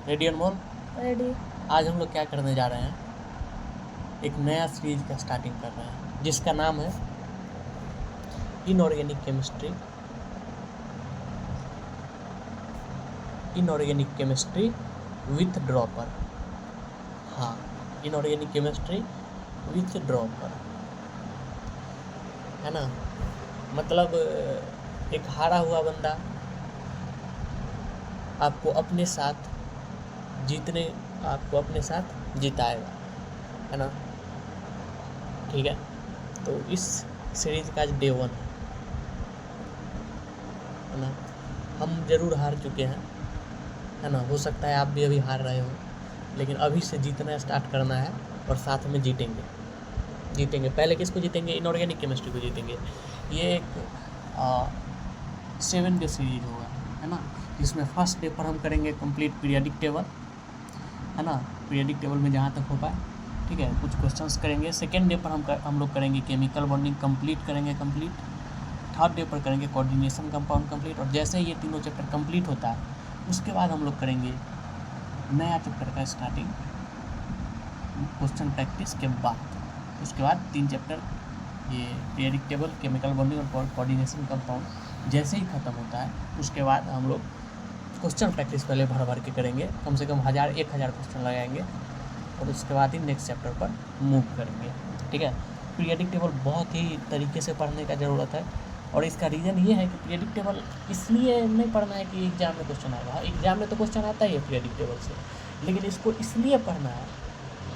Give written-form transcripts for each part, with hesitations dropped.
Ready अनमोल? Ready. आज हम लोग क्या करने जा रहे हैं, एक नया सीरीज का स्टार्टिंग कर रहे हैं जिसका नाम है inorganic chemistry. Inorganic chemistry with dropper. हाँ, इनऑर्गेनिक केमिस्ट्री विथ ड्रॉपर, है ना। मतलब एक हारा हुआ बंदा आपको अपने साथ जिताएगा, है ना। ठीक है, तो इस सीरीज का आज डे 1 है ना। हम जरूर हार चुके हैं, है ना। हो सकता है आप भी अभी हार रहे हो, लेकिन अभी से जीतना स्टार्ट करना है और साथ में जीतेंगे। पहले किसको जीतेंगे? इनऑर्गेनिक केमिस्ट्री को जीतेंगे। ये एक 7 डे सीरीज होगा, है ना। जिसमें फर्स्ट डे पर हम करेंगे कंप्लीट पीरियडिक टेबल, है ना। पीरियडिक टेबल में जहाँ तक हो पाए, ठीक है, कुछ क्वेश्चंस करेंगे। सेकेंड डे पर हम लोग करेंगे chemical bonding complete. Third day पर करेंगे कोऑर्डिनेशन कंपाउंड कंप्लीट। और जैसे ही ये तीनों चैप्टर कंप्लीट होता है उसके बाद हम लोग करेंगे नया चैप्टर का स्टार्टिंग क्वेश्चन प्रैक्टिस के बाद। उसके बाद 3 चैप्टर ये पीरियडिक टेबल, केमिकल बॉन्डिंग और कोऑर्डिनेशन कंपाउंड जैसे ही ख़त्म होता है उसके बाद हम लोग क्वेश्चन प्रैक्टिस पहले भर के करेंगे। कम से कम 1000 क्वेश्चन लगाएंगे और उसके बाद ही नेक्स्ट चैप्टर पर मूव करेंगे, ठीक है। पीरियडिक टेबल बहुत ही तरीके से पढ़ने का ज़रूरत है, और इसका रीज़न ये है कि पीरियडिक टेबल इसलिए नहीं पढ़ना है कि एग्ज़ाम में क्वेश्चन आएगा। एग्ज़ाम में तो क्वेश्चन आता ही है पीरियडिक टेबल से, लेकिन इसको इसलिए पढ़ना है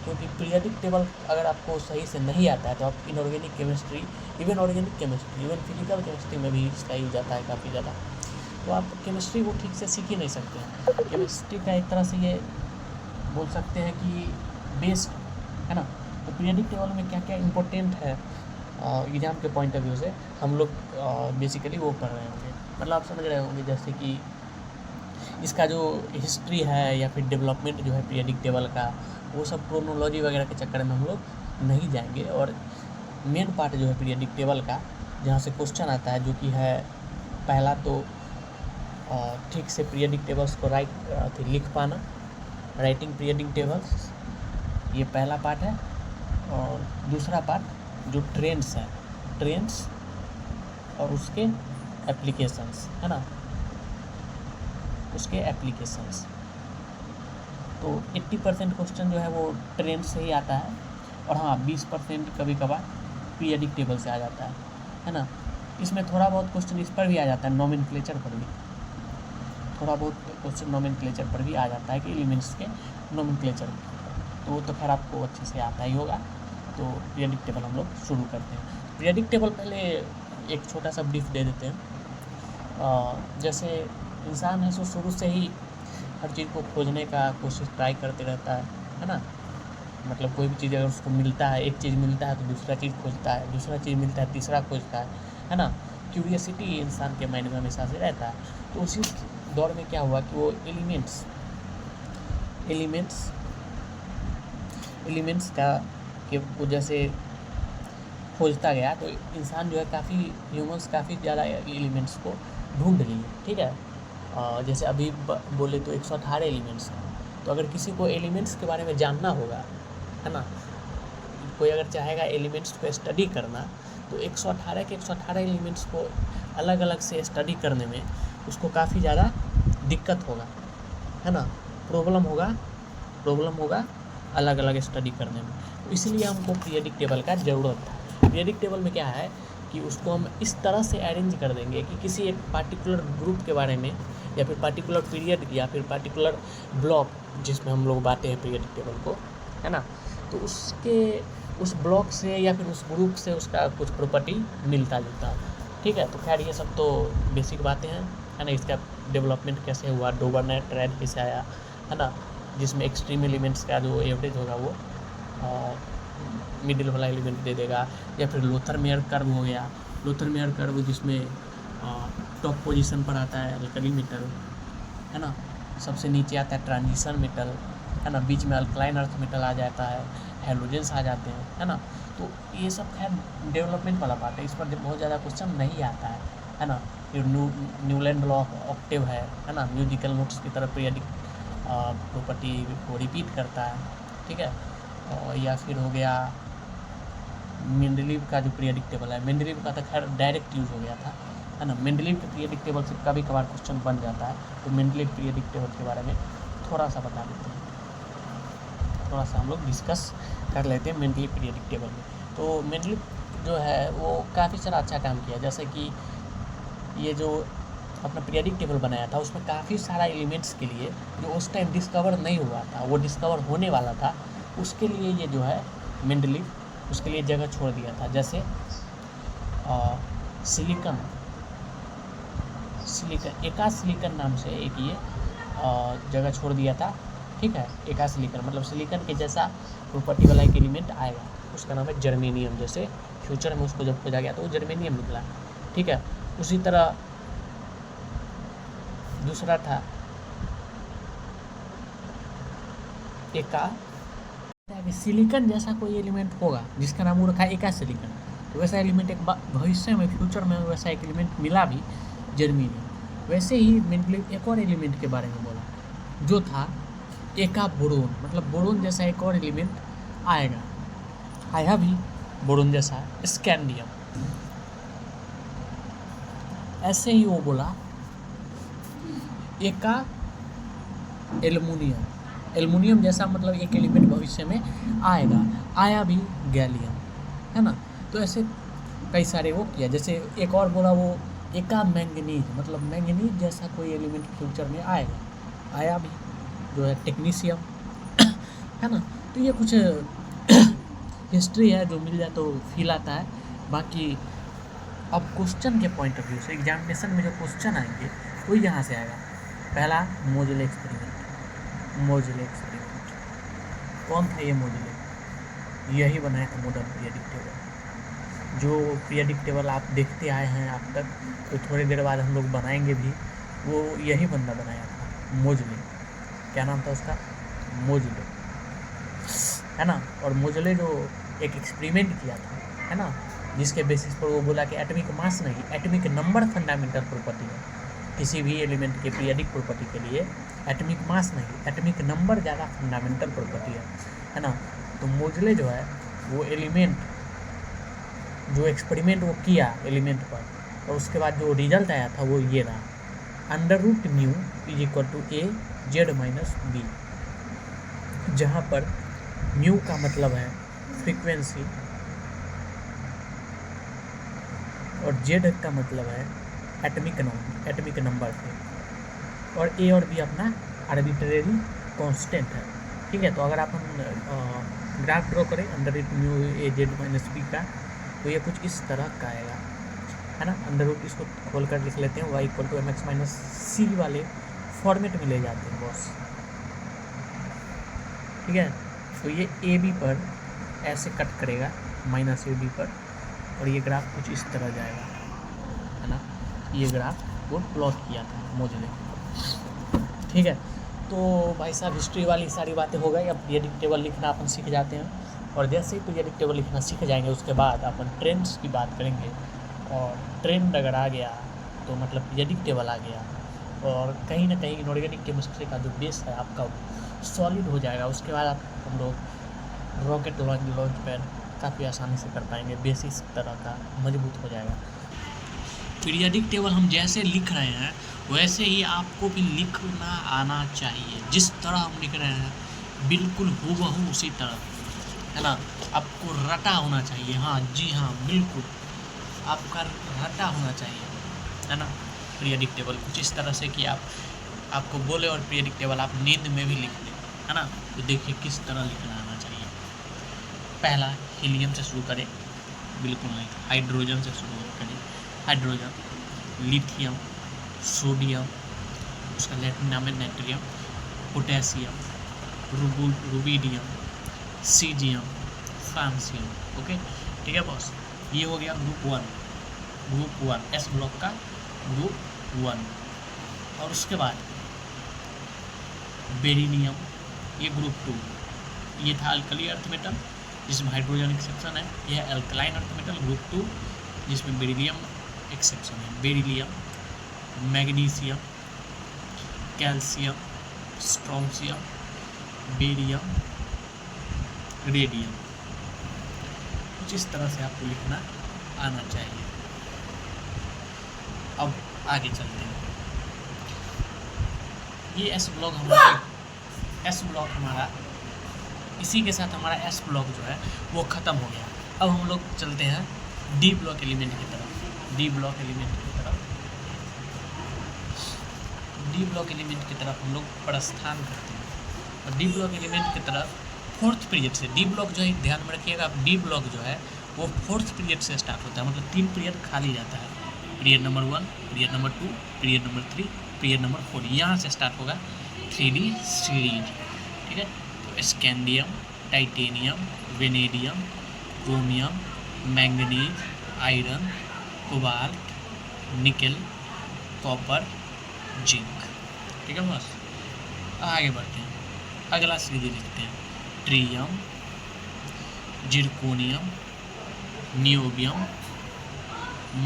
क्योंकि पीरियडिक टेबल अगर आपको सही से नहीं आता है तो आप inorganic chemistry, even organic chemistry, even physical chemistry में भी इसका यूज आता है काफ़ी ज़्यादा। तो आप केमिस्ट्री को ठीक से सीख ही नहीं सकते हैं। केमिस्ट्री का एक तरह से ये बोल सकते हैं कि बेस्ड, है ना। तो पीरियडिक टेबल में क्या क्या इम्पोर्टेंट है एग्ज़ाम के पॉइंट ऑफ व्यू से हम लोग बेसिकली वो पढ़ रहे होंगे। मतलब आप समझ रहे होंगे जैसे कि इसका जो हिस्ट्री है या फिर डेवलपमेंट जो है पीरियडिक टेबल का, वो सब क्रोनोलॉजी वगैरह के चक्कर में हम लोग नहीं जाएंगे। और मेन पार्ट जो है पीरियडिक टेबल का, जहाँ से क्वेश्चन आता है, जो कि है पहला तो ठीक से पीरियडिक टेबल्स को लिख पाना, राइटिंग पीरियडिक टेबल्स, ये पहला पार्ट है। और दूसरा पार्ट जो ट्रेंड्स है, ट्रेंड्स और उसके एप्लीकेशंस, है ना, उसके एप्लीकेशंस। तो 80% क्वेश्चन जो है वो ट्रेंड से ही आता है, और हाँ 20% कभी कभार पीरियडिक टेबल से आ जाता है ना। इसमें थोड़ा बहुत क्वेश्चन इस पर भी आ जाता है, नोमेनक्लेचर पर भी थोड़ा बहुत क्वेश्चन नोमेनक्लेचर पर भी आ जाता है कि एलिमेंट्स के नोमेनक्लेचर, तो वो तो खैर आपको अच्छे से आता ही होगा। तो पीरियडिक टेबल हम लोग शुरू करते हैं। पीरियडिक टेबल पहले एक छोटा सा ब्रीफ दे देते हैं। जैसे इंसान है सो शुरू से ही हर चीज़ को खोजने का कोशिश ट्राई करते रहता है ना। मतलब कोई भी चीज़ अगर उसको मिलता है, एक चीज़ मिलता है तो दूसरा चीज़ खोजता है, दूसरा चीज़ मिलता है तीसरा खोजता है ना। क्यूरियसिटी इंसान के माइंड में हमेशा से रहता है। तो उसी दौर में क्या हुआ कि वो एलिमेंट्स का के वजह से खोजता गया, तो इंसान जो है ह्यूमंस काफ़ी ज़्यादा एलिमेंट्स को ढूंढ लिए, ठीक है। जैसे अभी बोले तो 118 एलिमेंट्स हैं। तो अगर किसी को एलिमेंट्स के बारे में जानना होगा, है ना, कोई अगर चाहेगा एलिमेंट्स को स्टडी करना, तो 118 के 118 एलिमेंट्स को अलग अलग से स्टडी करने में उसको काफ़ी ज़्यादा दिक्कत होगा, है ना। प्रॉब्लम होगा अलग अलग स्टडी करने में। तो इसलिए हमको पीरियडिक टेबल का ज़रूरत था। पीरियडिक टेबल में क्या है कि उसको हम इस तरह से अरेंज कर देंगे कि किसी एक पार्टिकुलर ग्रुप के बारे में, या फिर पार्टिकुलर पीरियड, या फिर पार्टिकुलर ब्लॉक जिसमें हम लोग बांटे हैं पीरियडिक टेबल को, है ना, तो उस ब्लॉक से या फिर उस ग्रुप से उसका कुछ प्रॉपर्टी मिलता जुलता है, ठीक है। तो खैर ये सब तो बेसिक बातें हैं, है ना। इसका डेवलपमेंट कैसे हुआ, डोबरनेट ट्रेंड कैसे आया, है ना, जिसमें एक्सट्रीम एलिमेंट्स का जो एवरेज होगा वो मिडिल वाला एलिमेंट दे देगा। या फिर लोथर मेयर कर्व हो गया, लोथर मेयर कर्व जिसमें टॉप पोजीशन पर आता है अल्कली मेटल, है ना, सबसे नीचे आता है ट्रांजिशन मेटल, है ना, बीच में अल्कलाइन अर्थ मेटल आ जाता है, हैलोजेंस आ जाते हैं, है ना। तो ये सब खैर डेवलपमेंट वाला पार्ट है, इस पर बहुत ज़्यादा क्वेश्चन नहीं आता है ना। फिर न्यूलैंड लॉ ऑफ ऑक्टेव है ना, म्यूजिकल नोट्स की तरफ पीरियडिक प्रॉपर्टी को रिपीट करता है, ठीक है। और या फिर हो गया मेंडलीव का जो पीरियडिक टेबल है, मेंडलीव का तो खैर डायरेक्ट यूज़ हो गया था, है ना। मेंडलीव के पीरियडिक टेबल से कभी कभार क्वेश्चन बन जाता है, तो मेंडलीव पीरियडिक टेबल के बारे में थोड़ा सा बता देते हैं, थोड़ा सा हम लोग डिस्कस कर लेते हैं मेंडलीव पीरियडिक टेबल में। तो मेंडलीव जो है वो काफ़ी सारा अच्छा काम किया, जैसे कि ये जो अपना पीरियडिक टेबल बनाया था उसमें काफ़ी सारा एलिमेंट्स के लिए जो उस टाइम डिस्कवर नहीं हुआ था, वो डिस्कवर होने वाला था, उसके लिए ये जो है मेंडलीव उसके लिए जगह छोड़ दिया था। जैसे सिलिकॉन एका सिलिकॉन नाम से एक ये जगह छोड़ दिया था, ठीक है। एका सिलिकॉन मतलब सिलिकॉन के जैसा प्रॉपर्टी वाला एक एलिमेंट आएगा, उसका नाम है जर्मेनियम। जैसे फ्यूचर में उसको जब खोजा गया तो वो जर्मेनियम निकला, ठीक है। उसी तरह दूसरा था एका सिलिकॉन जैसा कोई एलिमेंट होगा जिसका नाम वो रखा है एका सिलिकॉन, तो वैसा एलिमेंट एक भविष्य में फ्यूचर में वैसा एक एलिमेंट मिला भी जर्मेनियम। वैसे ही मेंडलीव एक और एलिमेंट के बारे में बोला जो था एका बोरोन, मतलब बोरोन जैसा एक और एलिमेंट आएगा, आया भी बोरोन जैसा स्कैंडियम। ऐसे ही वो बोला एका एल्युमिनियम, एल्युमिनियम जैसा मतलब एक एलिमेंट भविष्य में आएगा, आया भी गैलियम, है ना। तो ऐसे कई सारे वो किया। जैसे एक और बोला वो एका मैंगनीज, मतलब मैंगनीज जैसा कोई एलिमेंट फ्यूचर में आएगा, आया भी जो है टेक्नीशियम, है ना। तो ये कुछ हिस्ट्री है जो मिल जाए तो फील आता है। बाकी अब क्वेश्चन के पॉइंट ऑफ व्यू से एग्जामिनेशन में जो क्वेश्चन आएंगे वो यहाँ से आएगा। पहला मोजले एक्सपेरिमेंट, मोजले एक्सपेरिमेंट कौन था ये मोजले? यही बनाया था मॉडर्न पीरियडिक टेबल। जो पीरियडिक टेबल आप देखते आए हैं अब तक, तो थोड़ी देर बाद हम लोग बनाएंगे भी, वो यही बंदा बनाया था मोजले। क्या नाम था उसका? मोजले, है ना। और मोजले जो एक एक्सपेरिमेंट किया था, है ना, जिसके बेसिस पर वो बोला कि एटॉमिक मास नहीं, एटॉमिक नंबर फंडामेंटल प्रॉपर्टी है। किसी भी एलिमेंट के पीरियडिक प्रॉपर्टी के लिए एटॉमिक मास नहीं, एटॉमिक नंबर ज़्यादा फंडामेंटल प्रॉपर्टी है ना। तो मोजले जो है वो एलिमेंट जो एक्सपेरिमेंट वो किया एलिमेंट पर, और उसके बाद जो रिजल्ट आया था वो ये रहा, under root mu is equal to A Z minus B, जहाँ पर म्यू का मतलब है फ्रीक्वेंसी और जेड का मतलब है एटॉमिक नंबर थे, और ए और बी अपना आर्बिट्रेरी कांस्टेंट है, ठीक है। तो अगर आप हम ग्राफ ड्रॉ करें under root mu A Z minus B का, तो ये कुछ इस तरह का आएगा, है ना। अंडर रूट इसको खोल कर लिख लेते हैं, Y equal to M X minus C वाले फॉर्मेट में ले जाते हैं बॉस, ठीक है। तो ये ए बी पर ऐसे कट करेगा माइनस ए बी पर, और ये ग्राफ कुछ इस तरह जाएगा, है ना। ये ग्राफ वो प्लॉट किया था मोजले, ठीक है। तो भाई साहब हिस्ट्री वाली सारी बातें हो गई। अब पीरियडिक टेबल लिखना अपन सीख जाते हैं, और जैसे ही पीरियडिक टेबल लिखना सीख जाएंगे उसके बाद अपन ट्रेंड्स की बात करेंगे, और ट्रेंड अगर आ गया तो मतलब पीरियडिक टेबल आ गया, और कहीं ना कहीं इनऑर्गेनिक केमिस्ट्री का जो बेस है आपका सॉलिड हो जाएगा। उसके बाद आप हम लोग रॉकेट लॉन्च पैड काफ़ी आसानी से कर पाएंगे, बेसिस तरह का मजबूत हो जाएगा। पीरियडिक टेबल हम जैसे लिख रहे हैं वैसे ही आपको भी लिखना आना चाहिए, जिस तरह हम लिख रहे हैं बिल्कुल हूबहू उसी तरह, है ना। आपको रटा होना चाहिए, हाँ जी हाँ बिल्कुल आपका रटा होना चाहिए, है ना। पीरियडिक टेबल कुछ इस तरह से कि आपको बोले और पीरियडिक टेबल आप नींद में भी लिख दें, है ना। तो देखिए किस तरह लिखना आना चाहिए। पहला हीलियम से शुरू करें, बिल्कुल नहीं, हाइड्रोजन से शुरू करें, हाइड्रोजन, लिथियम, सोडियम, उसका लैटिन नाम है natrium, potassium, rubidium, caesium, francium, okay, ठीक है बॉस। ये हो गया ग्रुप वन एस ब्लॉक का ग्रुप 1। और उसके बाद बेरिलियम, ये ग्रुप 2, ये था अल्कली अर्थ मेटल जिसमें हाइड्रोजन एक्सेप्शन है, यह है अल्कलाइन अर्थ मेटल ग्रुप 2 जिसमें बेरिलियम एक्सेप्शन है। Beryllium, magnesium, calcium, strontium, barium, radium. कुछ इस तरह से आपको लिखना आना चाहिए। अब आगे चलते हैं। ये एस ब्लॉक हमारा इसी के साथ हमारा एस ब्लॉक जो है वो ख़त्म हो गया। अब हम लोग चलते हैं डी ब्लॉक एलिमेंट की तरफ। डी ब्लॉक एलिमेंट की तरफ हम लोग प्रस्थान करते हैं। और डी ब्लॉक एलिमेंट की तरफ फोर्थ पीरियड से, डी ब्लॉक जो है ध्यान में रखिएगा, डी ब्लॉक जो है वो फोर्थ पीरियड से स्टार्ट होता है, मतलब 3 पीरियड खाली जाता है। Period number 1, period number 2, period number 3, period number 4, यहाँ से स्टार्ट होगा 3D सीरीज। ठीक है, तो scandium, titanium, vanadium, chromium, manganese, iron, cobalt, निकल, कॉपर, जिंक। ठीक है बस, आगे बढ़ते हैं। अगला सीरीज लिखते हैं yttrium, zirconium, niobium,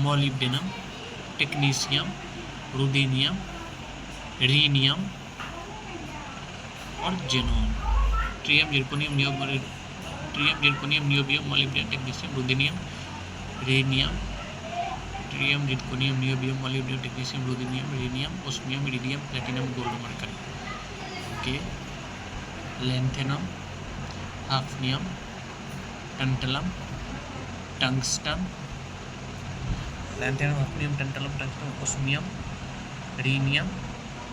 molybdenum, technetium, ruthenium, rhenium और xenon. Yttrium, zirconium, niobium, molybdenum, technetium, ruthenium, rhenium, yttrium, zirconium, niobium, molybdenum, technetium, ruthenium, rhenium, osmium, iridium, platinum, gold, mercury. Okay, lanthanum, hafnium, tantalum, tungsten, lanthanum, hafnium, tantalum, tungsten, osmium, rhenium,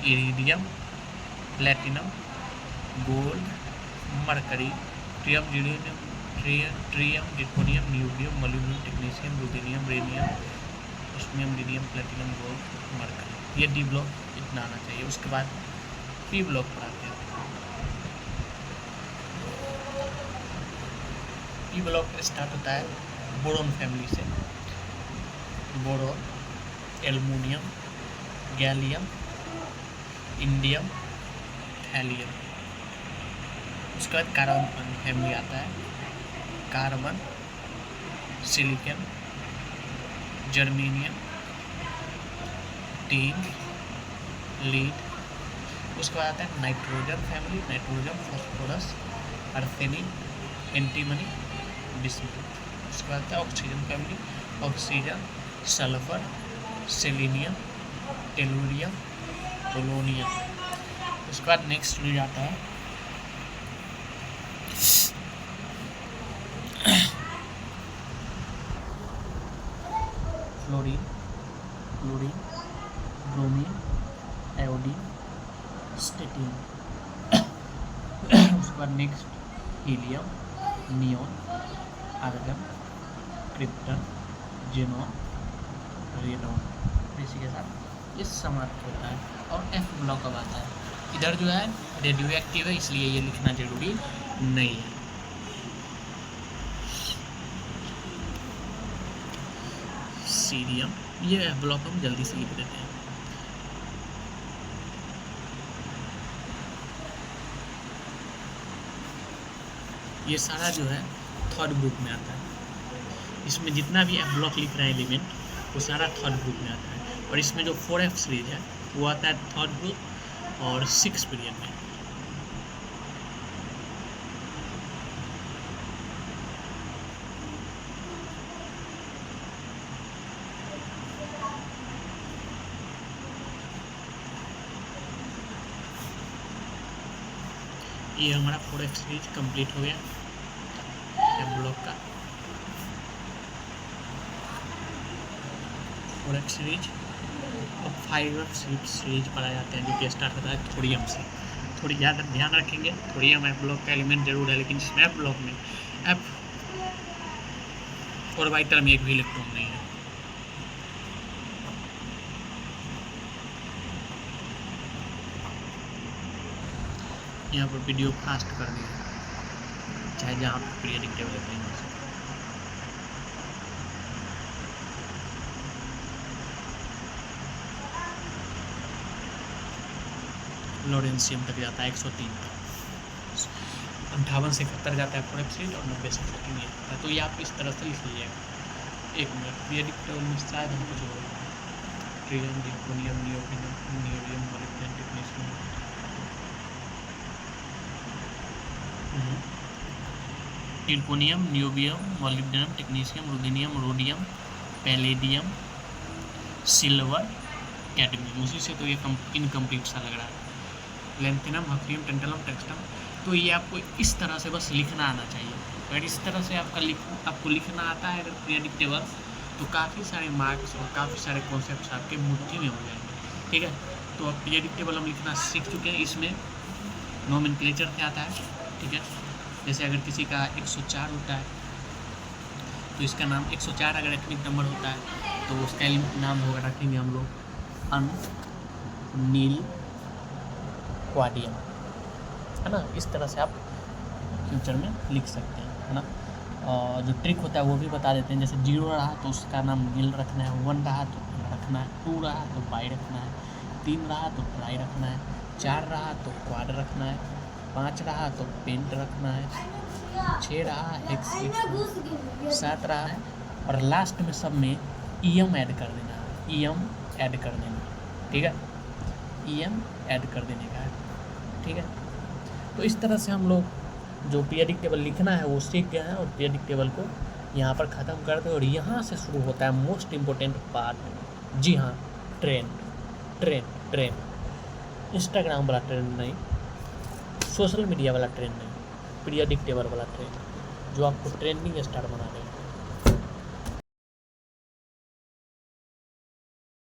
iridium, platinum, gold, mercury, yttrium, zirconium, niobium, molybdenum, technetium, ruthenium, rhenium, osmium, iridium, platinum, gold, mercury. ये D block इतना आना चाहिए। उसके बाद P block पर आते हैं। P block start होता है बोरोन फैमिली से। Boron, aluminium, gallium, indium, thallium. उसके बाद कार्बन फैमिली आता है, carbon, silicon, germanium, tin, lead. उसके बाद आता है nitrogen family, nitrogen, phosphorus, arsenic, antimony, bismuth. उसके बाद आता है oxygen family, oxygen, sulphur, selenium, tellurium, polonium. उसके बाद नेक्स्ट जो आता है फ्लोरीन, ब्रोमीन, आयोडीन, स्टेटिन। उसके बाद next helium, neon, argon, krypton, xenon, radon. इसी के साथ ये समाप्त होता है। और एफ ब्लॉक अब आता है। इधर जो है रेडियो एक्टिव है, इसलिए ये लिखना जरूरी नहीं है। सीरियम, ये एफ ब्लॉक हम जल्दी से लिख देते हैं। ये सारा जो है थर्ड ग्रुप में आता है। इसमें जितना भी एफ ब्लॉक लिख रहा है एलिमेंट वो सारा थर्ड ग्रुप में आता है। और इसमें जो 4F सीरीज है वो आता है थर्ड ग्रुप और 6 पीरियड में। ये हमारा 4F सीरीज कंप्लीट हो गया एफ ब्लॉक का। 4F सीरीज और 5F सीरीज पढ़ाए जाते हैं, जो कि स्टार्ट होता है थोरियम से। थोड़ी ज़्यादा ध्यान रखेंगे, थोरियम एफ ब्लॉक का एलिमेंट जरूर है, लेकिन इसमें एफ ब्लॉक में एफ ऑर्बिटल में एक भी इलेक्ट्रॉन नहीं है। यहाँ पर वीडियो फास्ट कर दिया, चाहे जहाँ पर पीरियडिक टेबल है। लॉरेंशियम तक जाता है 103 तक, 58 से 71 जाता है 4F सीरीज और 90 से 14 जाता है। तो ये आप इस तरह से लिख लीजिएगा। एक मिनट, पीरियडिक टेबल में शायद हम कुछ होगा yttrium, zirconium, niobium, molybdenum, technetium, zirconium, niobium, molybdenum, technetium, ruthenium, rhodium, palladium, silver, cadmium. उसी से तो ये इनकम्प्लीट सा लग रहा है। Lanthanum, hafnium, tantalum, tungsten. तो ये आपको इस तरह से बस लिखना आना चाहिए। अगर इस तरह से आपको लिखना आता है अगर पीरियडिक टेबल, तो काफ़ी सारे मार्क्स और काफ़ी सारे कॉन्सेप्ट्स आपके मुट्ठी में हो जाएंगे। ठीक है, तो अब पीरियडिक टेबल हम लिखना सीख चुके हैं। इसमें नोमेनक्लेचर क्या आता है, ठीक है, जैसे अगर किसी का 104 होता है तो इसका नाम 104 अगर एटॉमिक नंबर होता है तो उसका नाम होगा, रखेंगे हम लोग अननील क्वाडियम, है ना। इस तरह से आप फ्यूचर में लिख सकते हैं, है ना। जो ट्रिक होता है वो भी बता देते हैं। जैसे 0 रहा तो उसका नाम नील रखना है, 1 रहा तो रखना है, 2 रहा तो बाई रखना है, 3 रहा तो ट्राई रखना है, 4 रहा तो क्वाड रखना है, 5 रहा तो पेंट रखना है, 6 रहा हेक्स, 7 रहा है, और लास्ट में सब में ईएम ऐड कर देना है, ईएम ऐड कर देना, ठीक है, ईएम ऐड कर देने का है, ठीक है। तो इस तरह से हम लोग जो पीरियडिक टेबल लिखना है वो सीख गए हैं, और पीरियडिक टेबल को यहाँ पर ख़त्म करते हैं। और यहाँ से शुरू होता है मोस्ट इम्पोर्टेंट पार्ट। जी हाँ, ट्रेंड इंस्टाग्राम वाला ट्रेंड नहीं, सोशल मीडिया वाला ट्रेंड नहीं, पीरियडिक टेबल वाला ट्रेंड जो आपको ट्रेंडिंग स्टार बना देगा।